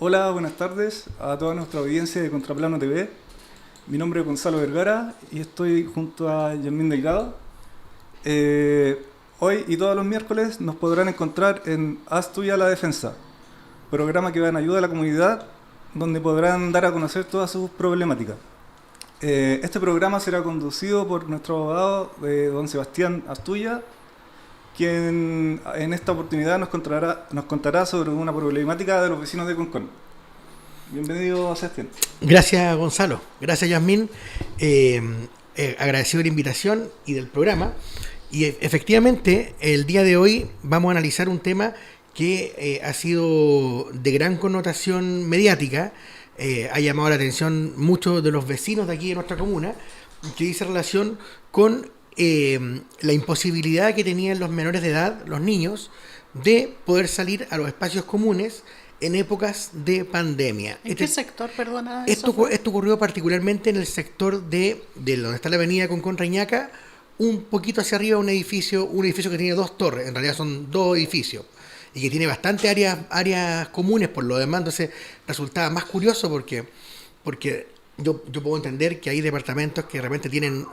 Hola, buenas tardes a toda nuestra audiencia de Contraplano TV. Mi nombre es Gonzalo Vergara y estoy junto a Yasmín Delgado. Hoy y todos los miércoles nos podrán encontrar en Haz Tuya la Defensa, programa que va en ayuda a la comunidad, donde podrán dar a conocer todas sus problemáticas. Este programa será conducido por nuestro abogado, don Sebastián Astuya, quien en esta oportunidad nos contará sobre una problemática de los vecinos de Concón. Bienvenido, Sebastián. Gracias, Gonzalo. Gracias, Yasmín. Agradecido de la invitación y del programa. Y efectivamente, el día de hoy vamos a analizar un tema que ha sido de gran connotación mediática. Ha llamado la atención muchos de los vecinos de aquí de nuestra comuna, que dice relación con la imposibilidad que tenían los menores de edad, los niños, de poder salir a los espacios comunes en épocas de pandemia. ¿En qué sector, perdona? Esto ocurrió particularmente en el sector de donde está la avenida Concón Reñaca, un poquito hacia arriba un edificio que tiene dos torres, en realidad son dos edificios, y que tiene bastante áreas comunes por lo demás. Entonces resultaba más curioso porque yo puedo entender que hay departamentos que de repente tienen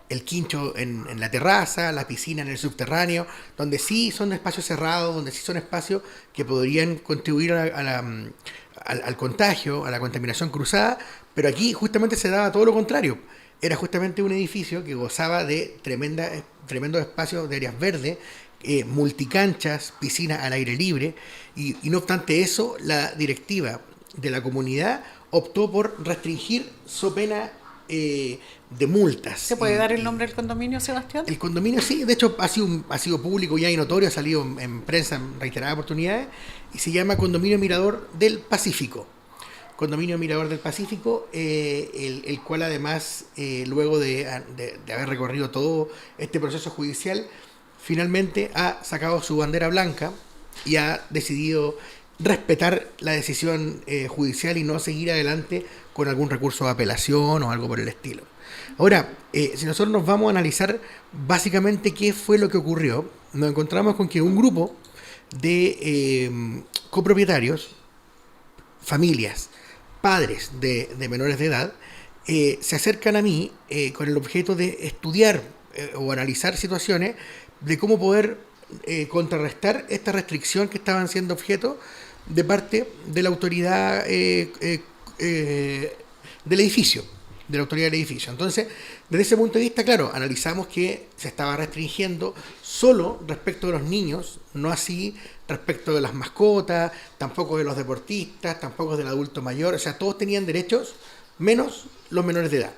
el quincho en la terraza, la piscina en el subterráneo, donde sí son espacios cerrados, donde sí son espacios que podrían contribuir al contagio, a la contaminación cruzada, pero aquí justamente se daba todo lo contrario. Era justamente un edificio que gozaba de tremendos espacios de áreas verdes, multicanchas, piscinas al aire libre, y no obstante eso, la directiva de la comunidad optó por restringir so pena de multas. ¿Se puede dar el nombre del condominio, Sebastián? El condominio sí, de hecho ha sido público ya y notorio, ha salido en prensa en reiteradas oportunidades, y se llama Condominio Mirador del Pacífico. Condominio Mirador del Pacífico, el cual además, luego de haber recorrido todo este proceso judicial, finalmente ha sacado su bandera blanca y ha decidido respetar la decisión judicial y no seguir adelante con algún recurso de apelación o algo por el estilo. Ahora, si nosotros nos vamos a analizar básicamente qué fue lo que ocurrió, nos encontramos con que un grupo de copropietarios, familias, padres de menores de edad, se acercan a mí con el objeto de estudiar o analizar situaciones de cómo poder contrarrestar esta restricción que estaban siendo objeto de parte de la autoridad del edificio, de la autoridad del edificio. Entonces, desde ese punto de vista, claro, analizamos que se estaba restringiendo solo respecto de los niños, no así respecto de las mascotas, tampoco de los deportistas, tampoco del adulto mayor. O sea, todos tenían derechos, menos los menores de edad.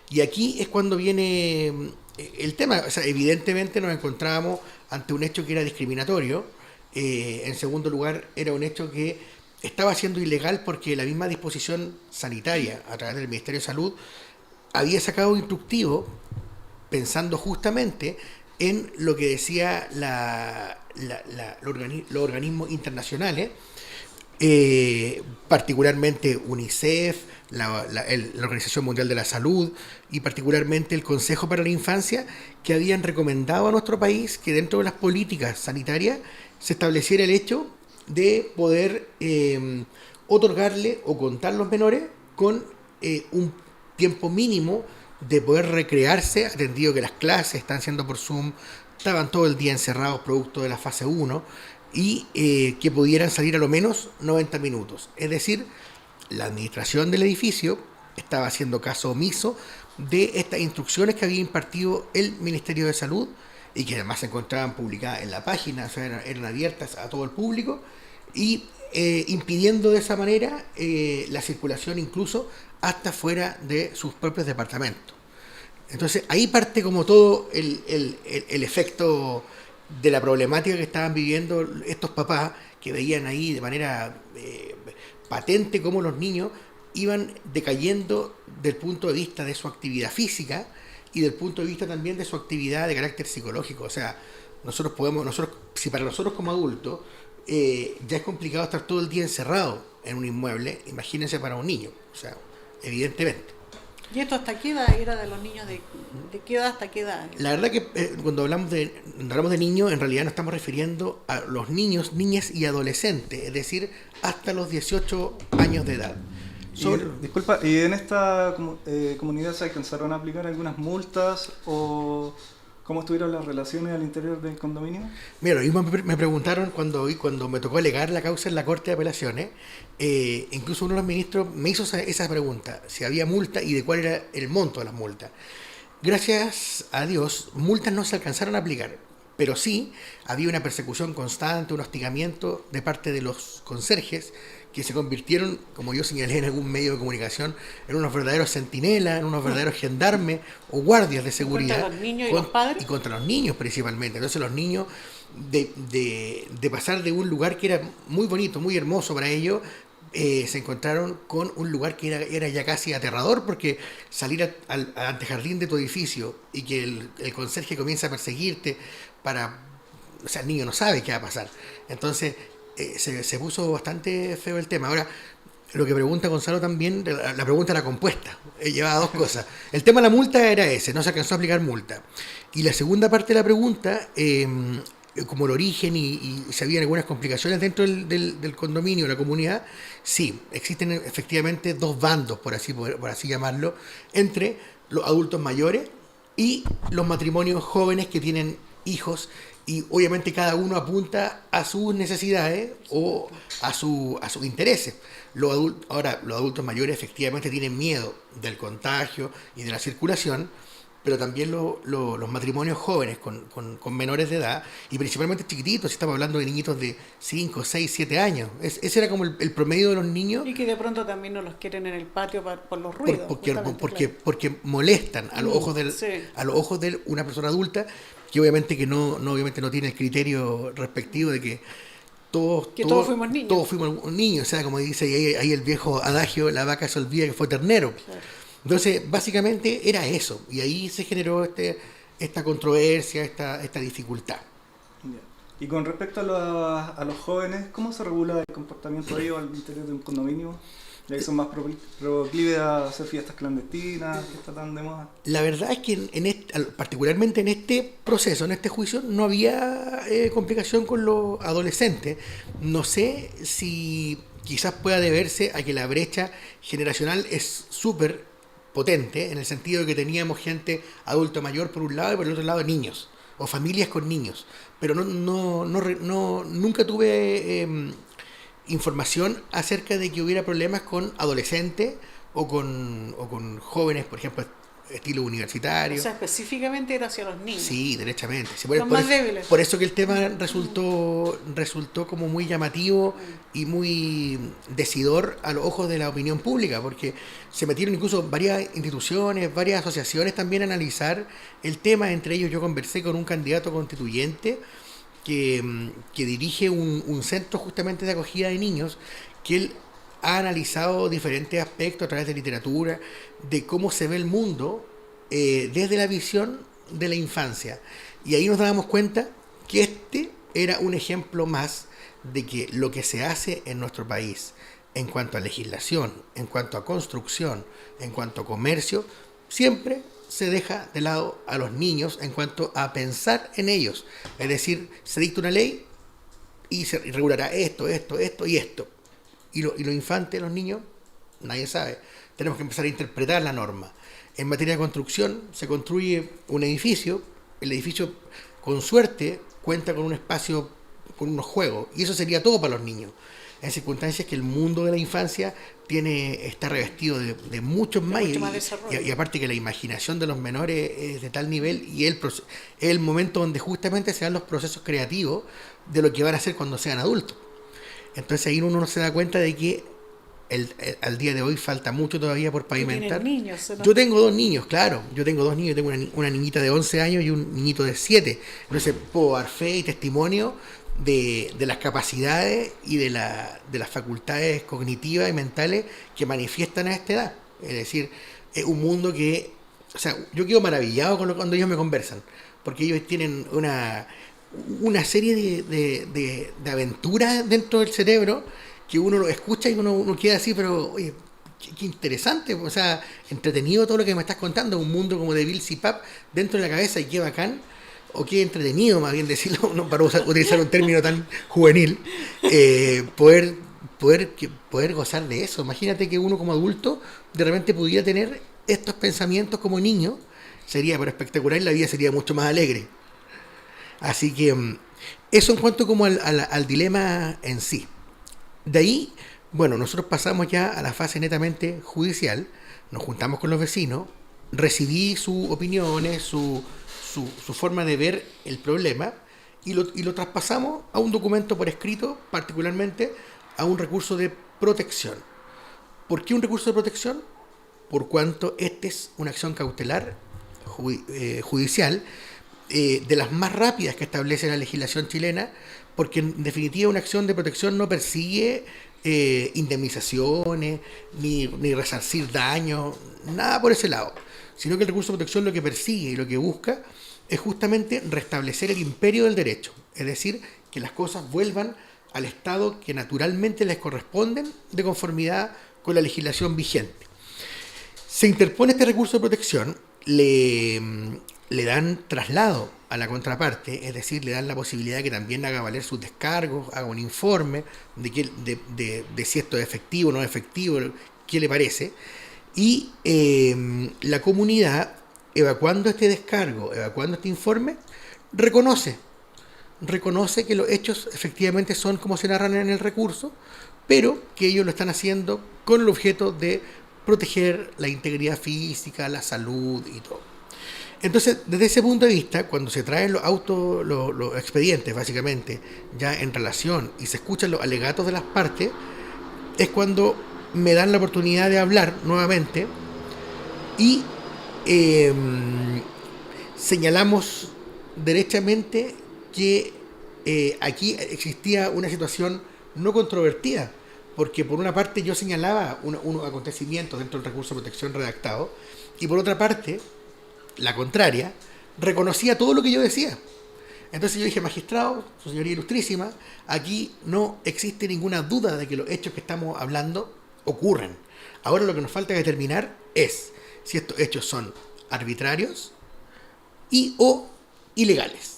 Y aquí es cuando viene el tema. O sea, evidentemente nos encontrábamos ante un hecho que era discriminatorio. En segundo lugar, era un hecho que estaba siendo ilegal porque la misma disposición sanitaria a través del Ministerio de Salud había sacado un instructivo pensando justamente en lo que decía los organismos internacionales, particularmente UNICEF, la Organización Mundial de la Salud y particularmente el Consejo para la Infancia, que habían recomendado a nuestro país que dentro de las políticas sanitarias se estableciera el hecho de poder otorgarle o contar los menores con un tiempo mínimo de poder recrearse, atendido que las clases están siendo por Zoom, estaban todo el día encerrados producto de la fase 1, y que pudieran salir a lo menos 90 minutos. Es decir, la administración del edificio estaba haciendo caso omiso de estas instrucciones que había impartido el Ministerio de Salud y que además se encontraban publicadas en la página, o sea, eran abiertas a todo el público, y impidiendo de esa manera la circulación incluso hasta fuera de sus propios departamentos. Entonces ahí parte como todo el efecto de la problemática que estaban viviendo estos papás, que veían ahí de manera patente cómo los niños iban decayendo del punto de vista de su actividad física y del punto de vista también de su actividad de carácter psicológico. O sea, si para nosotros como adultos ya es complicado estar todo el día encerrado en un inmueble, imagínense para un niño. O sea, evidentemente. ¿Y esto hasta qué edad era de los niños? ¿De qué edad hasta qué edad? La verdad que cuando hablamos de niños, en realidad nos estamos refiriendo a los niños, niñas y adolescentes, es decir, hasta los 18 años de edad. Disculpa, ¿y en esta comunidad se alcanzaron a aplicar algunas multas o cómo estuvieron las relaciones al interior del condominio? Mira, lo mismo me preguntaron cuando me tocó alegar la causa en la Corte de Apelaciones. Incluso uno de los ministros me hizo esa pregunta, si había multa y de cuál era el monto de las multas. Gracias a Dios, multas no se alcanzaron a aplicar, pero sí había una persecución constante, un hostigamiento de parte de los conserjes, que se convirtieron, como yo señalé en algún medio de comunicación, en unos verdaderos centinelas, en unos verdaderos gendarmes o guardias de seguridad. ¿Contra los niños y los padres? Y contra los niños principalmente. Entonces los niños, de pasar de un lugar que era muy bonito, muy hermoso para ellos, se encontraron con un lugar que era ya casi aterrador, porque salir al antejardín de tu edificio y que el conserje comienza a perseguirte o sea, el niño no sabe qué va a pasar. Entonces se puso bastante feo el tema. Ahora, lo que pregunta Gonzalo también, la pregunta era compuesta, llevaba dos cosas. El tema de la multa era ese, no se alcanzó a aplicar multa. Y la segunda parte de la pregunta, como el origen y si había algunas complicaciones dentro del condominio, la comunidad, sí, existen efectivamente dos bandos, por así llamarlo, entre los adultos mayores y los matrimonios jóvenes que tienen hijos, y obviamente cada uno apunta a sus necesidades o a sus intereses. Ahora, los adultos mayores efectivamente tienen miedo del contagio y de la circulación, pero también los matrimonios jóvenes con menores de edad, y principalmente chiquititos, si estamos hablando de niñitos de 5, 6, 7 años. Ese era como el promedio de los niños. Y que de pronto también no los quieren en el patio por los ruidos. Porque molestan a los ojos de una persona adulta, que obviamente obviamente no tiene el criterio respectivo de que todos fuimos niños. Todos fuimos niños, o sea, como dice ahí el viejo adagio, la vaca se olvida que fue ternero. Claro. Entonces, básicamente era eso, y ahí se generó esta controversia, esta dificultad. Y con respecto a los jóvenes, ¿cómo se regula el comportamiento de ellos al interior de un condominio? Ya que son más proclives a hacer fiestas clandestinas, que está tan de moda. La verdad es que particularmente en este proceso, en este juicio, no había complicación con los adolescentes. No sé si quizás pueda deberse a que la brecha generacional es súper potente, en el sentido de que teníamos gente adulto mayor por un lado y por el otro lado niños, o familias con niños. Pero nunca tuve información acerca de que hubiera problemas con adolescentes o con jóvenes, por ejemplo, estilo universitario. O sea, específicamente era hacia los niños. Sí, derechamente. Sí, los más débiles. Por eso que el tema resultó como muy llamativo y muy decidor a los ojos de la opinión pública, porque se metieron incluso varias instituciones, varias asociaciones también a analizar el tema. Entre ellos yo conversé con un candidato constituyente que dirige un centro justamente de acogida de niños, que él ha analizado diferentes aspectos a través de literatura, de cómo se ve el mundo desde la visión de la infancia. Y ahí nos dábamos cuenta que este era un ejemplo más de que lo que se hace en nuestro país en cuanto a legislación, en cuanto a construcción, en cuanto a comercio, siempre se deja de lado a los niños en cuanto a pensar en ellos. Es decir, se dicta una ley y se regulará esto y esto. Y los infantes, los niños, nadie sabe. Tenemos que empezar a interpretar la norma. En materia de construcción, se construye un edificio. El edificio, con suerte, cuenta con un espacio, con unos juegos. Y eso sería todo para los niños. En circunstancias que el mundo de la infancia está revestido de muchos más. Y aparte que la imaginación de los menores es de tal nivel, y es el momento donde justamente se dan los procesos creativos de lo que van a hacer cuando sean adultos. Entonces ahí uno se da cuenta de que al día de hoy falta mucho todavía por pavimentar. Niños, ¿no? Yo tengo dos niños, claro. Yo tengo dos niños. Tengo una niñita de 11 años y un niñito de 7. Entonces puedo dar fe y testimonio de las capacidades y de las facultades cognitivas y mentales que manifiestan a esta edad. Es decir, es un mundo que... O sea, yo quedo maravillado cuando ellos me conversan, porque ellos tienen una serie de aventuras dentro del cerebro que uno lo escucha y uno queda así, pero oye, qué interesante, o sea, entretenido todo lo que me estás contando, un mundo como de Bill Pap dentro de la cabeza, y qué bacán, o qué entretenido, más bien decirlo, no para utilizar un término tan juvenil, poder gozar de eso. Imagínate que uno como adulto de repente pudiera tener estos pensamientos como niño, sería pero espectacular y la vida sería mucho más alegre. Así que eso en cuanto como al dilema en sí. De ahí, bueno, nosotros pasamos ya a la fase netamente judicial, nos juntamos con los vecinos, recibí sus opiniones, su forma de ver el problema y lo traspasamos a un documento por escrito, particularmente a un recurso de protección. ¿Por qué un recurso de protección? Por cuanto este es una acción cautelar judicial de las más rápidas que establece la legislación chilena, porque en definitiva una acción de protección no persigue indemnizaciones, ni resarcir daños, nada por ese lado, sino que el recurso de protección lo que persigue y lo que busca es justamente restablecer el imperio del derecho, es decir, que las cosas vuelvan al estado que naturalmente les corresponden de conformidad con la legislación vigente. Se interpone este recurso de protección, le dan traslado a la contraparte, es decir, le dan la posibilidad de que también haga valer sus descargos, haga un informe de si esto es efectivo o no es efectivo, qué le parece, y la comunidad, evacuando este descargo, evacuando este informe, reconoce que los hechos efectivamente son como se narran en el recurso, pero que ellos lo están haciendo con el objeto de proteger la integridad física, la salud y todo. Entonces, desde ese punto de vista, cuando se traen los expedientes, básicamente, ya en relación, y se escuchan los alegatos de las partes, es cuando me dan la oportunidad de hablar nuevamente y señalamos derechamente que aquí existía una situación no controvertida, porque por una parte yo señalaba unos acontecimientos dentro del recurso de protección redactado, y por otra parte, la contraria, reconocía todo lo que yo decía. Entonces yo dije, magistrado, su señoría ilustrísima, aquí no existe ninguna duda de que los hechos que estamos hablando ocurren. Ahora lo que nos falta determinar es si estos hechos son arbitrarios o ilegales.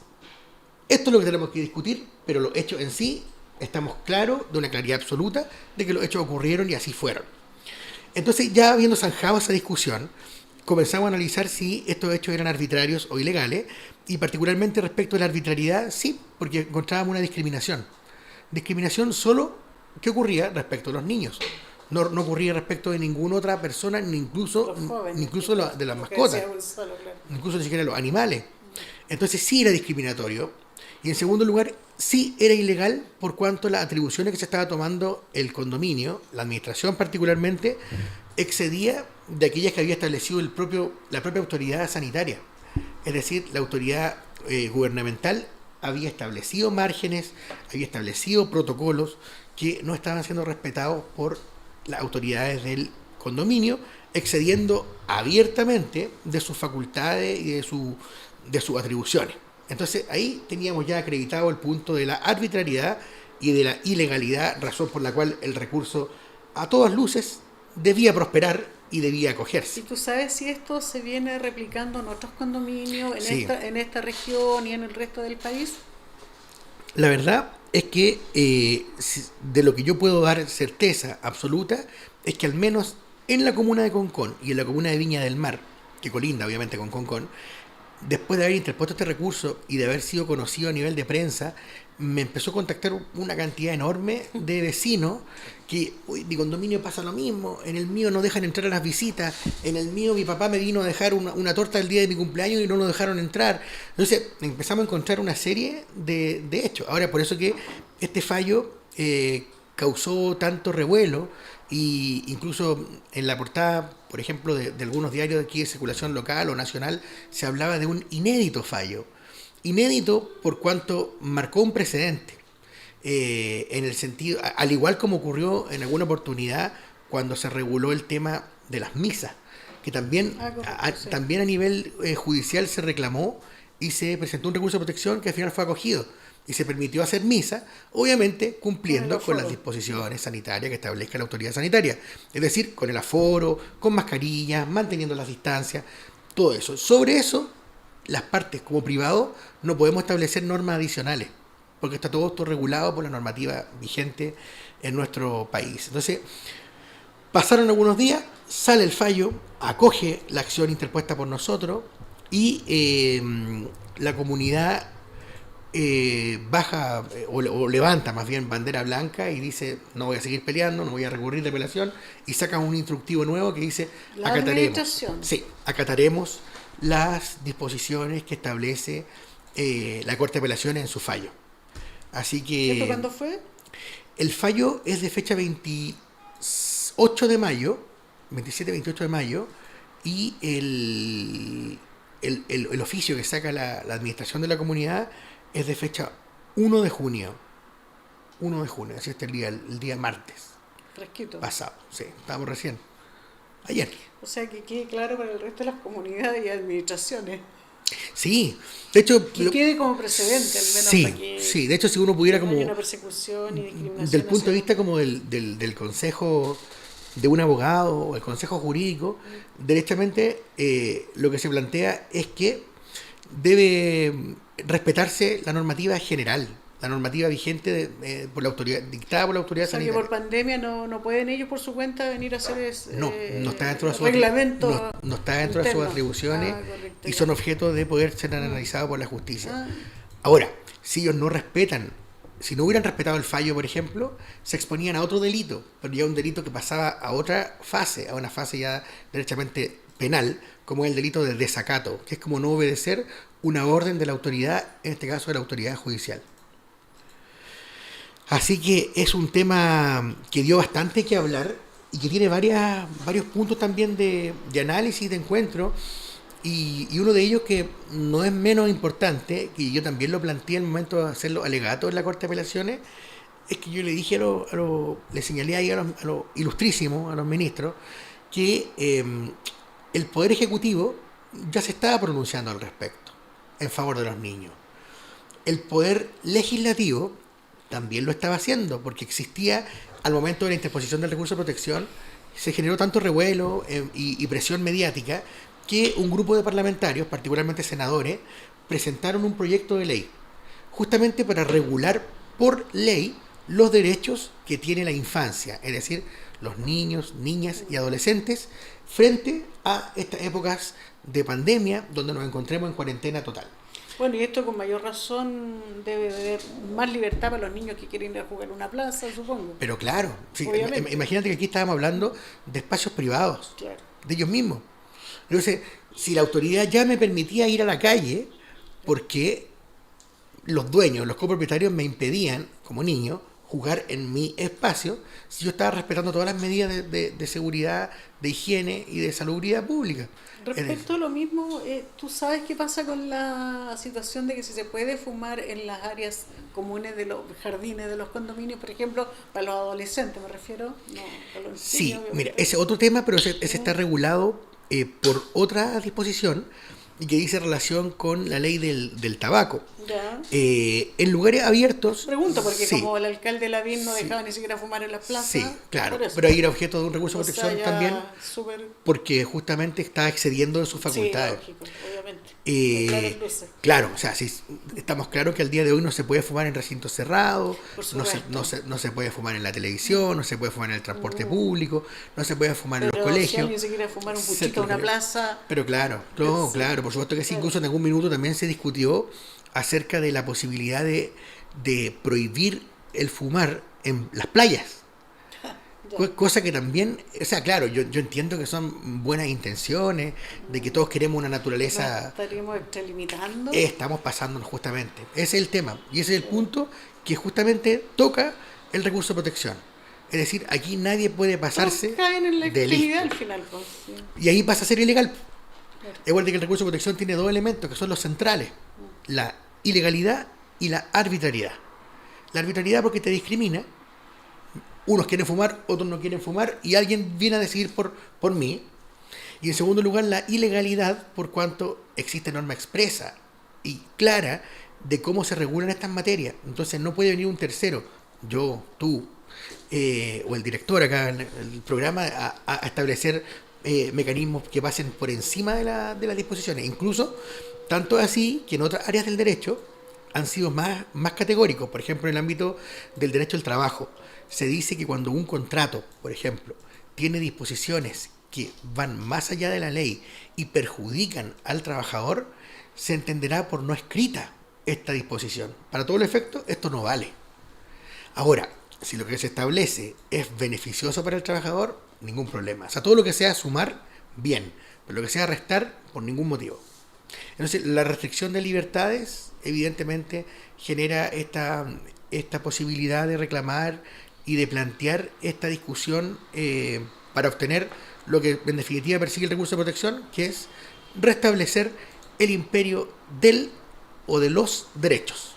Esto es lo que tenemos que discutir, pero los hechos en sí, estamos claros, de una claridad absoluta, de que los hechos ocurrieron y así fueron. Entonces, ya habiendo zanjado esa discusión, comenzamos a analizar si estos hechos eran arbitrarios o ilegales, y particularmente respecto a la arbitrariedad, sí, porque encontrábamos una discriminación. Discriminación solo que ocurría respecto a los niños. No ocurría respecto de ninguna otra persona, ni incluso de las mascotas, incluso ni siquiera de los animales. Entonces sí era discriminatorio. Y en segundo lugar, sí era ilegal por cuanto las atribuciones que se estaba tomando el condominio, la administración particularmente, excedía de aquellas que había establecido la propia autoridad sanitaria. Es decir, la autoridad gubernamental había establecido márgenes, había establecido protocolos que no estaban siendo respetados por las autoridades del condominio, excediendo abiertamente de sus facultades y de sus atribuciones. Entonces ahí teníamos ya acreditado el punto de la arbitrariedad y de la ilegalidad, razón por la cual el recurso a todas luces debía prosperar y debía acogerse. ¿Y tú sabes si esto se viene replicando en otros condominios, en esta región y en el resto del país? La verdad es que de lo que yo puedo dar certeza absoluta es que al menos en la comuna de Concón y en la comuna de Viña del Mar, que colinda obviamente con Concón, después de haber interpuesto este recurso y de haber sido conocido a nivel de prensa, me empezó a contactar una cantidad enorme de vecinos que, uy, mi condominio pasa lo mismo, en el mío no dejan entrar a las visitas, en el mío mi papá me vino a dejar una torta el día de mi cumpleaños y no nos dejaron entrar. Entonces empezamos a encontrar una serie de hechos. Ahora, por eso que este fallo causó tanto revuelo, y incluso en la portada, por ejemplo, de algunos diarios de aquí de circulación local o nacional, se hablaba de un inédito fallo. Inédito por cuanto marcó un precedente, en el sentido, al igual como ocurrió en alguna oportunidad cuando se reguló el tema de las misas, que también, también a nivel judicial se reclamó y se presentó un recurso de protección que al final fue acogido. y se permitió hacer misa, obviamente cumpliendo con las aforo. disposiciones sanitarias que establezca la autoridad sanitaria. Es decir, con el aforo, con mascarillas, manteniendo las distancias, todo eso. Sobre eso, las partes como privado no podemos establecer normas adicionales, porque está todo esto regulado por la normativa vigente en nuestro país. Entonces, pasaron algunos días, sale el fallo, acoge la acción interpuesta por nosotros y la comunidad baja o levanta más bien bandera blanca y dice no voy a seguir peleando, no voy a recurrir de apelación, y saca un instructivo nuevo que dice La administración. acataremos las disposiciones que establece la Corte de Apelaciones en su fallo. Así que ¿Esto cuándo fue? el fallo es de fecha 28 de mayo, 27-28 de mayo, y el oficio que saca la administración de la comunidad es de fecha 1 de junio. 1 de junio, así está el día martes Fresquito. pasado. Sí, estábamos recién. Ayer. O sea, que quede claro para el resto de las comunidades y administraciones. Sí, de hecho... Que quede como precedente, al menos Sí, para que sí, de hecho si uno pudiera no como... haya una persecución y discriminación. Del punto de hacia- vista como del consejo de un abogado o el consejo jurídico, derechamente lo que se plantea es que debe respetarse la normativa general, la normativa vigente por la autoridad, dictada por la autoridad O sea, que sanitaria. por pandemia no pueden ellos por su cuenta venir a hacer No está dentro de su reglamento. no está dentro de sus interno. atribuciones Correcto, y ya. son objeto de poder ser analizados por la justicia. Ah, Ahora, si ellos no respetan, si no hubieran respetado el fallo, por ejemplo, se exponían a otro delito, pero ya un delito que pasaba a otra fase, a una fase ya derechamente penal, como es el delito de desacato, que es como no obedecer una orden de la autoridad, en este caso de la autoridad judicial. Así que es un tema que dio bastante que hablar y que tiene varios puntos también de análisis, de encuentro, y uno de ellos que no es menos importante, que yo también lo planteé en el momento de hacer los alegatos en la Corte de Apelaciones, es que yo le dije le señalé ahí a los ilustrísimos, a los ministros, que el Poder Ejecutivo ya se estaba pronunciando al respecto, en favor de los niños. El Poder Legislativo también lo estaba haciendo, porque existía, al momento de la interposición del recurso de protección, se generó tanto revuelo y presión mediática que un grupo de parlamentarios, particularmente senadores, presentaron un proyecto de ley, justamente para regular por ley los derechos que tiene la infancia, es decir, los niños, niñas y adolescentes, frente a estas épocas de pandemia donde nos encontremos en cuarentena total. bueno, y esto con mayor razón debe haber más libertad para los niños que quieren ir a jugar a una plaza, supongo. Pero claro, sí, Obviamente. imagínate que aquí estábamos hablando de espacios privados, Claro. de ellos mismos. Entonces, si la autoridad ya me permitía ir a la calle, porque los dueños, los copropietarios me impedían, como niño, jugar en mi espacio, si yo estaba respetando todas las medidas de seguridad, de higiene y de salubridad pública? Respecto a lo mismo, ¿tú sabes qué pasa con la situación de que si se puede fumar en las áreas comunes de los jardines de los condominios, por ejemplo, para los adolescentes, me refiero? No, para los Sí, niños, mira, obviamente. ese es otro tema, pero ese está regulado por otra disposición y que dice relación con la ley del tabaco. Ya. En lugares abiertos... Pregunto, porque sí, como el alcalde Lavín no Sí. dejaba ni siquiera fumar en las plazas. sí, claro, por eso. pero ahí era objeto de un recurso de O sea, protección ya también, súper- porque justamente está excediendo de sus facultades. Sí, lógico, obviamente. Eh, claro, o sea, sí, estamos claros que al día de hoy no se puede fumar en recintos cerrados, Por no supuesto. no se puede fumar en la televisión, no se puede fumar en el transporte público, no se puede fumar en Pero los si colegios. alguien se quiere fumar un Se puchito en una tolera. plaza, Pero claro, no, Sí. claro, por supuesto que sí. Claro. Incluso en algún minuto también se discutió acerca de la posibilidad de prohibir el fumar en las playas. ya. Cosa que también, o sea, claro, yo entiendo que son buenas intenciones, de que todos queremos una ¿no naturaleza. estaríamos extralimitando? Estamos pasándonos justamente. Ese es el tema. Y ese es el punto que justamente toca el recurso de protección. Es decir, aquí nadie puede pasarse Todos caen en la de extremidad listo. al final. Pues, sí. Y ahí pasa a ser ilegal. Claro. Igual de que el recurso de protección tiene dos elementos, que son los centrales. La ilegalidad y la arbitrariedad. La arbitrariedad porque te discrimina. Unos quieren fumar, otros no quieren fumar, y alguien viene a decidir por mí. Y en segundo lugar, la ilegalidad por cuanto existe norma expresa y clara de cómo se regulan estas materias. Entonces no puede venir un tercero, yo, tú, o el director acá en el programa, a establecer mecanismos que pasen por encima de las disposiciones. Incluso, tanto así que en otras áreas del derecho han sido más categóricos. Por ejemplo, en el ámbito del derecho al trabajo, se dice que cuando un contrato, por ejemplo, tiene disposiciones que van más allá de la ley y perjudican al trabajador, se entenderá por no escrita esta disposición. Para todo el efecto, esto no vale. Ahora, si lo que se establece es beneficioso para el trabajador, ningún problema. O sea, todo lo que sea sumar, bien. Pero lo que sea restar, por ningún motivo. Entonces, la restricción de libertades, evidentemente, genera esta posibilidad de reclamar y de plantear esta discusión para obtener lo que en definitiva persigue el recurso de protección, que es restablecer el imperio del o de los derechos.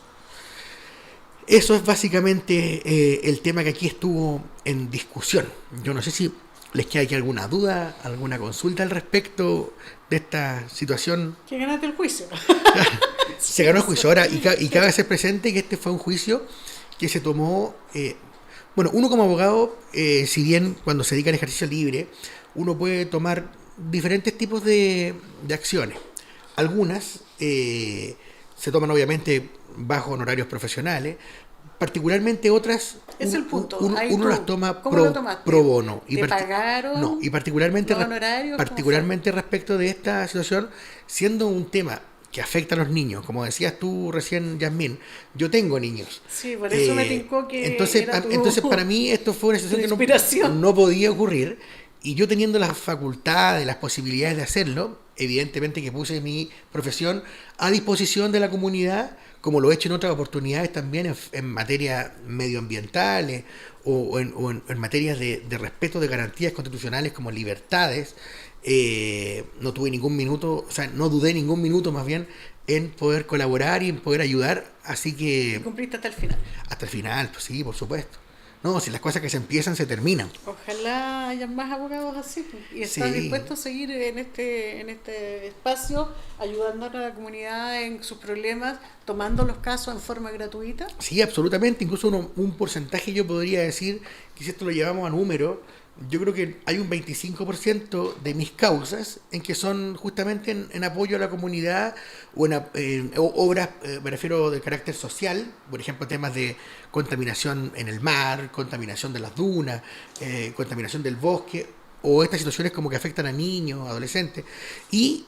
Eso es básicamente el tema que aquí estuvo en discusión. Yo no sé si les queda aquí alguna duda, alguna consulta al respecto de esta situación. Que ganaste el juicio. Se ganó el juicio. Ahora, y cabe hacer presente que este fue un juicio que se tomó... bueno, uno como abogado, si bien cuando se dedica al ejercicio libre, uno puede tomar diferentes tipos de acciones. Algunas se toman obviamente bajo honorarios profesionales, particularmente otras Es el punto. uno las toma ¿Cómo pro bono. ¿Te pagaron? No, y particularmente, ¿Los honorarios? particularmente respecto de esta situación, siendo un tema que afecta a los niños, como decías tú recién, Yasmín, yo tengo niños. Sí, por eso me tincó que entonces para mí esto fue una situación que no podía ocurrir, y yo teniendo las facultades, las posibilidades de hacerlo, evidentemente que puse mi profesión a disposición de la comunidad, como lo he hecho en otras oportunidades también en materias medioambientales o en materias de respeto de garantías constitucionales como libertades. No tuve ningún minuto, o sea, no dudé ningún minuto más bien en poder colaborar y en poder ayudar, así que... ¿Y cumpliste hasta el final? Hasta el final, pues sí, por supuesto. No, si las cosas que se empiezan se terminan. Ojalá hayan más abogados así. ¿Y estás dispuesto a seguir en este espacio, ayudando a la comunidad en sus problemas, tomando los casos en forma gratuita? Sí, absolutamente. Incluso un porcentaje yo podría decir que si esto lo llevamos a número, yo creo que hay un 25% de mis causas en que son justamente en apoyo a la comunidad o en obras, me refiero de carácter social, por ejemplo, temas de contaminación en el mar, contaminación de las dunas, contaminación del bosque, o estas situaciones como que afectan a niños, adolescentes, y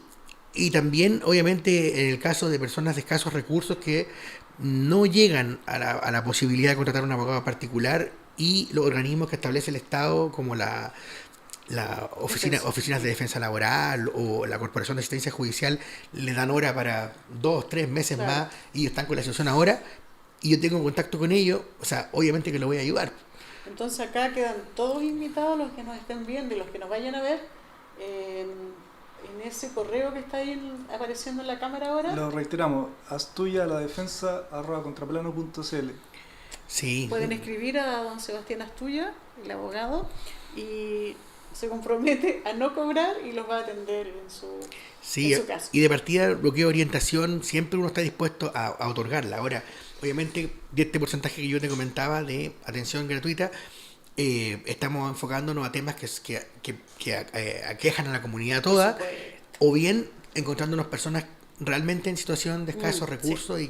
también, obviamente, en el caso de personas de escasos recursos que no llegan a la posibilidad de contratar a un abogado particular, y los organismos que establece el Estado, como la oficinas de defensa laboral o la Corporación de Asistencia Judicial, le dan hora para 2-3 meses más, y están con la situación ahora, y yo tengo contacto con ellos, o sea, obviamente que lo voy a ayudar. Entonces acá quedan todos invitados, los que nos estén viendo y los que nos vayan a ver, en ese correo que está ahí apareciendo en la cámara ahora. Lo reiteramos, astuyaladefensa@contraplano.cl. Sí. Pueden escribir a don Sebastián Astuya, el abogado, y se compromete a no cobrar y los va a atender en su caso. Y de partida, lo que es orientación, siempre uno está dispuesto a otorgarla. Ahora, obviamente, de este porcentaje que yo te comentaba de atención gratuita, estamos enfocándonos a temas que aquejan a la comunidad toda, o bien encontrándonos personas realmente en situación de escasos recursos, sí. y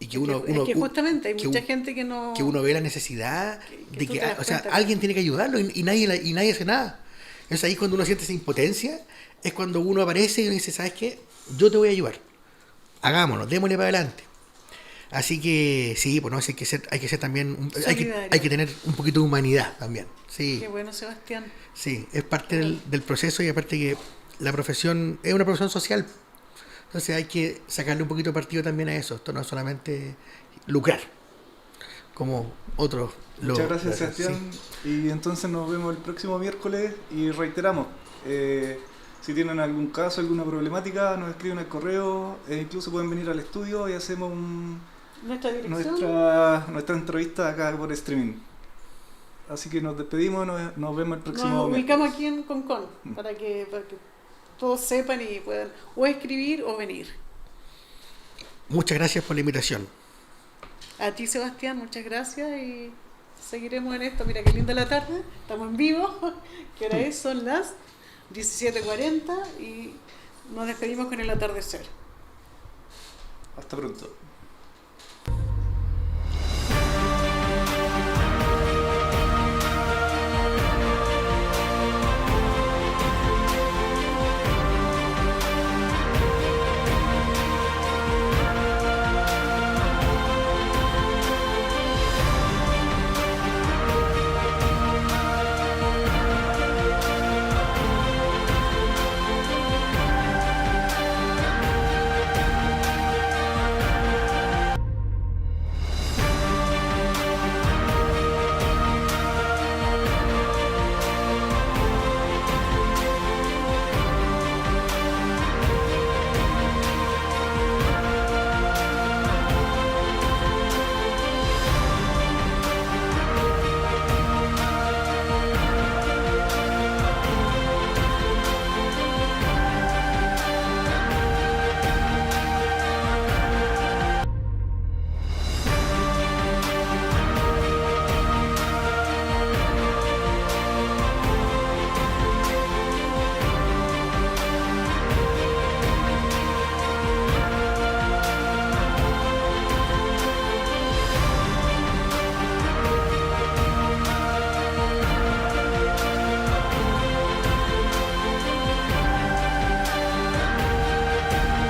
que justamente hay mucha gente que no... Que uno ve la necesidad de que, o sea, alguien tiene que ayudarlo y nadie hace nada. Entonces ahí cuando uno siente esa impotencia, es cuando uno aparece y uno dice, ¿sabes qué? Yo te voy a ayudar. Hagámonos, démosle para adelante. Así que sí, pues no, hay que ser también, hay que tener un poquito de humanidad también. Sí. Qué bueno, Sebastián. Sí, es parte del proceso, y aparte que la profesión es una profesión social. Entonces hay que sacarle un poquito de partido también a eso. Esto no es solamente lucrar, como otros Muchas gracias, Sebastián. Sí. Y entonces nos vemos el próximo miércoles, y reiteramos, si tienen algún caso, alguna problemática, nos escriben al correo, incluso pueden venir al estudio y hacemos nuestra entrevista acá por streaming. Así que nos despedimos, nos vemos el próximo miércoles. Nos ubicamos aquí en Concón, para que todos sepan y puedan o escribir o venir. Muchas gracias por la invitación. A ti, Sebastián, muchas gracias y seguiremos en esto. Mira qué linda la tarde, estamos en vivo. ¿Qué hora es? Son las 17:40 y nos despedimos con el atardecer. Hasta pronto.